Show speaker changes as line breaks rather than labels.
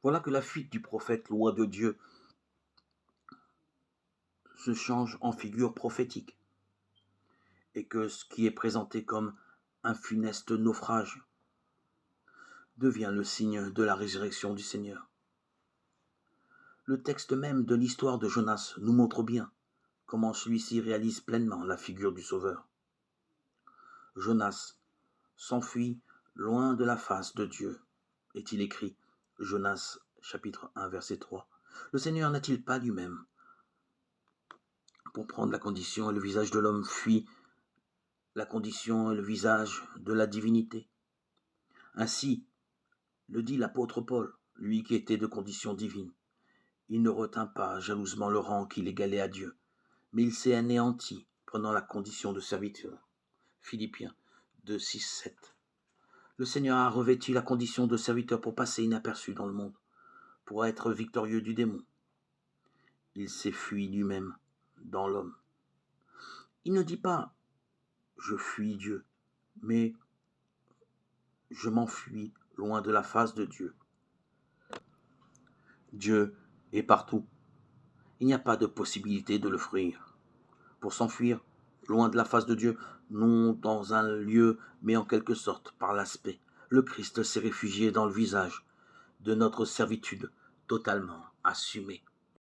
Voilà que la fuite du prophète loin de Dieu se change en figure prophétique et que ce qui est présenté comme un funeste naufrage devient le signe de la résurrection du Seigneur. Le texte même de l'histoire de Jonas nous montre bien comment celui-ci réalise pleinement la figure du Sauveur. Jonas s'enfuit loin de la face de Dieu, est-il écrit, Jonas chapitre 1 verset 3. Le Seigneur n'a-t-il pas lui-même, pour prendre la condition et le visage de l'homme, fui la condition et le visage de la divinité? Ainsi le dit l'apôtre Paul, lui qui était de condition divine. Il ne retint pas jalousement le rang qu'il égalait à Dieu, mais il s'est anéanti, prenant la condition de serviteur. Philippiens 2, 6, 7. Le Seigneur a revêtu la condition de serviteur pour passer inaperçu dans le monde, pour être victorieux du démon. Il s'est fui lui-même dans l'homme. Il ne dit pas « je fuis Dieu », mais « je m'enfuis loin de la face de Dieu ». Dieu est partout. Il n'y a pas de possibilité de le fuir. Pour s'enfuir loin de la face de Dieu, non dans un lieu, mais en quelque sorte par l'aspect, le Christ s'est réfugié dans le visage de notre servitude totalement assumée.